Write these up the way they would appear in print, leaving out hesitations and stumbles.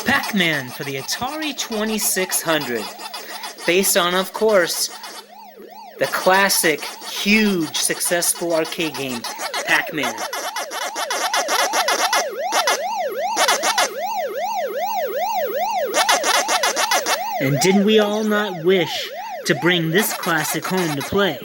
Pac Man for the Atari 2600. Based on, of course, the classic, huge, successful arcade game, Pac Man. And didn't we all not wish to bring this classic home to play?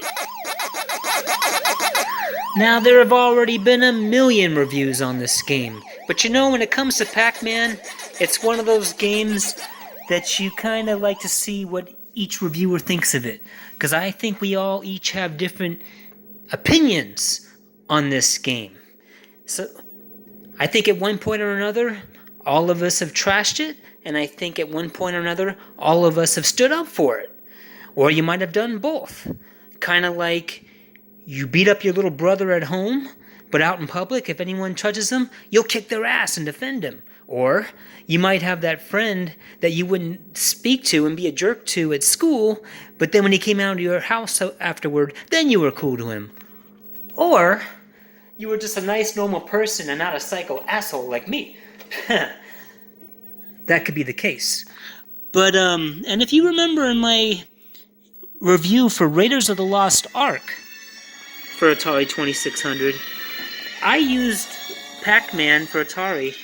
Now, there have already been a million reviews on this game, but you know, when it comes to Pac Man, it's one of those games that you kind of like to see what each reviewer thinks of it. Because I think we all each have different opinions on this game. So, I think at one point or another, all of us have trashed it, and I think at one point or another, all of us have stood up for it. Or you might have done both. Kind of like you beat up your little brother at home, but out in public, if anyone touches him, you'll kick their ass and defend him. Or you might have that friend that you wouldn't speak to and be a jerk to at school, but then when he came out of your house afterward, then you were cool to him. Or you were just a nice, normal person and not a psycho asshole like me. That could be the case. But, and if you remember in my review for Raiders of the Lost Ark for Atari 2600, I used Pac Man for Atari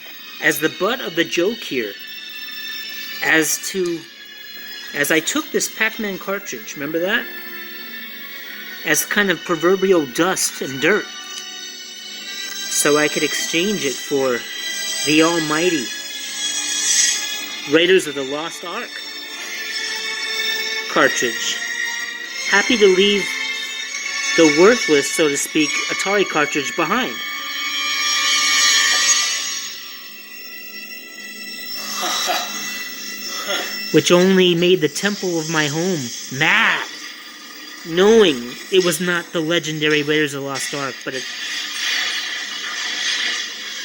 as the butt of the joke here. As I took this Pac Man cartridge, remember that? As kind of proverbial dust and dirt. So I could exchange it for the almighty Raiders of the Lost Ark cartridge. Happy to leave the worthless, so to speak, Atari cartridge behind. Which only made the temple of my home mad, knowing it was not the legendary Raiders of the Lost Ark, but it...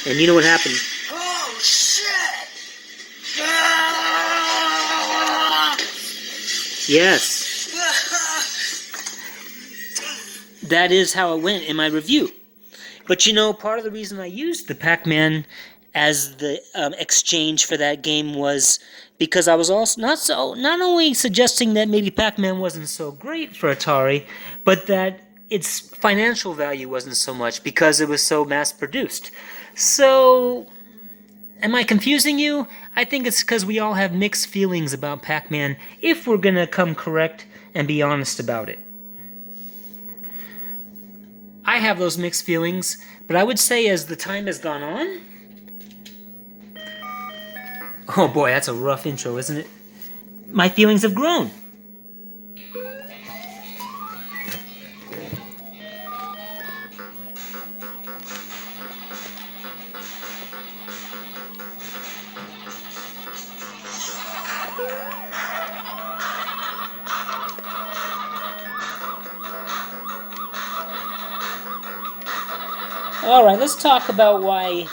And you know what happened? Oh, shit! Yes. That is how it went in my review. But you know, part of the reason I used the Pac Man as the exchange for that game was because I was also not only suggesting that maybe Pac Man wasn't so great for Atari, but that its financial value wasn't so much because it was so mass produced. So, am I confusing you? I think it's because we all have mixed feelings about Pac Man if we're gonna come correct and be honest about it. I have those mixed feelings, but I would say as the time has gone on... Oh boy, that's a rough intro, isn't it? My feelings have grown. Alright, let's talk about why...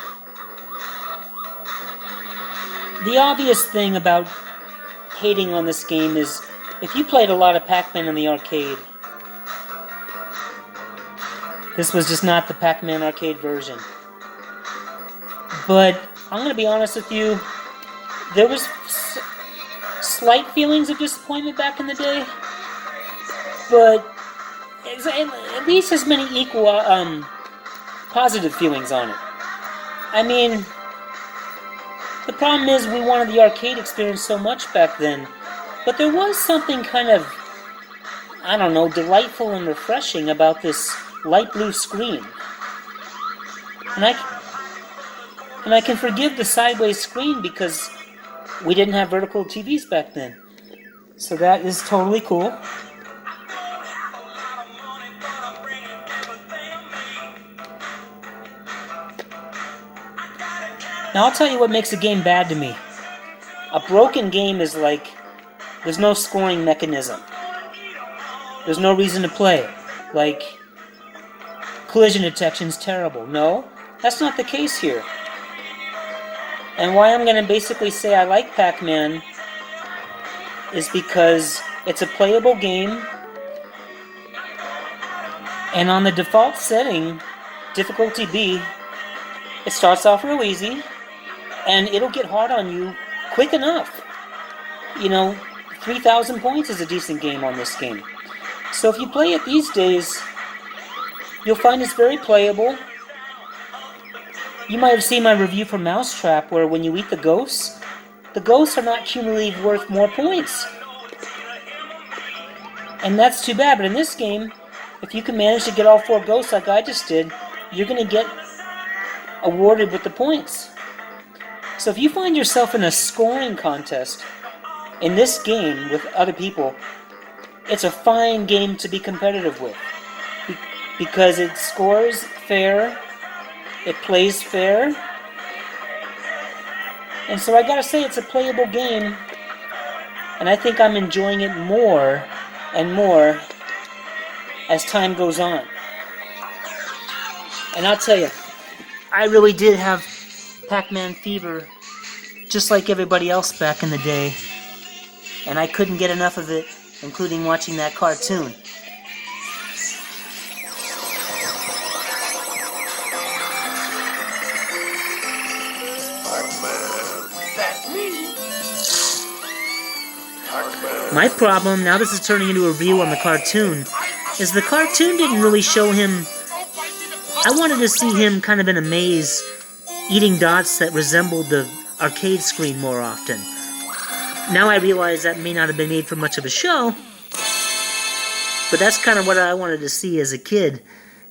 The obvious thing about hating on this game is if you played a lot of Pac Man in the arcade, this was just not the Pac Man arcade version. But I'm going to be honest with you, there was slight feelings of disappointment back in the day, but at least as many equal positive feelings on it. I mean, the problem is we wanted the arcade experience so much back then, but there was something kind of, I don't know, delightful and refreshing about this light blue screen. And I can forgive the sideways screen because we didn't have vertical TVs back then. So that is totally cool. Now I'll tell you what makes a game bad to me. A broken game is like, there's no scoring mechanism. There's no reason to play. Like, collision detection's terrible. No, that's not the case here. And why I'm going to basically say I like Pac Man is because it's a playable game, and on the default setting, difficulty B, it starts off real easy, and it'll get hard on you quick enough. 3,000 points is a decent game on this game. So if you play it these days, you'll find it's very playable. You might have seen my review for Mousetrap, where when you eat the ghosts are not cumulatively worth more points. And that's too bad, but in this game, if you can manage to get all 4 ghosts like I just did, you're going to get awarded with the points. So if you find yourself in a scoring contest in this game with other people, it's a fine game to be competitive with. Because it scores fair, it plays fair, and so I gotta say it's a playable game, and I think I'm enjoying it more and more as time goes on. And I'll tell you, I really did have Pac Man fever just like everybody else back in the day, and I couldn't get enough of it, including watching that cartoon. My problem, now this is turning into a review on the cartoon, is the cartoon didn't really show him... I wanted to see him kind of in a maze, eating dots that resembled the arcade screen more often. Now I realize that may not have been made for much of a show, but that's kind of what I wanted to see as a kid,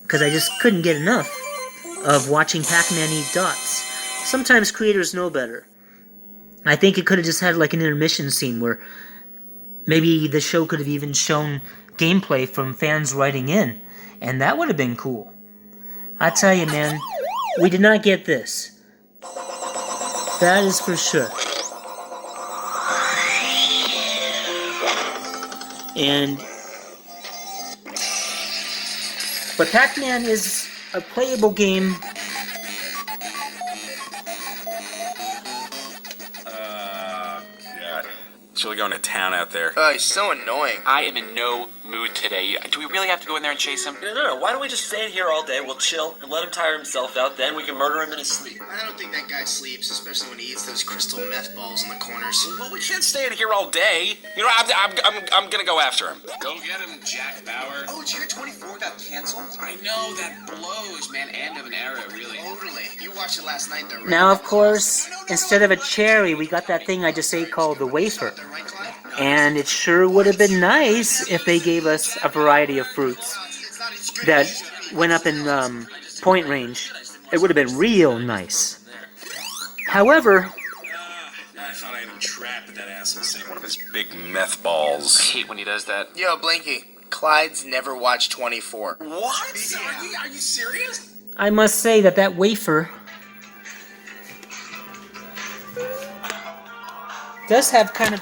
because I just couldn't get enough of watching Pac-Man eat dots. Sometimes creators know better. I think it could have just had like an intermission scene where maybe the show could have even shown gameplay from fans writing in, and that would have been cool. I tell you, man, we did not get this. That is for sure. But Pac-Man is a playable game. It's really going to town out there. He's so annoying. I am in no mood today. Do we really have to go in there and chase him? No. Why don't we just stay in here all day? We'll chill and let him tire himself out. Then we can murder him in his sleep. I don't think that guy sleeps, especially when he eats those crystal meth balls in the corners. Well, we can't stay in here all day. I'm gonna go after him. Go get him, Jack Bauer. Oh, did you hear 24 got canceled? I know, that blows, man. End of an era, really. Totally. You watched it last night, though, right? Now, of course, instead of a cherry, we got that thing I just ate called the wafer. And it sure would have been nice if they gave us a variety of fruits that went up in point range. It would have been real nice. However... I thought I had him trapped, but that asshole saved one of his big meth balls. I hate when he does that. Yo, Blinky, Clyde's never watched 24. What? Yeah. Are you serious? I must say that wafer does have kind of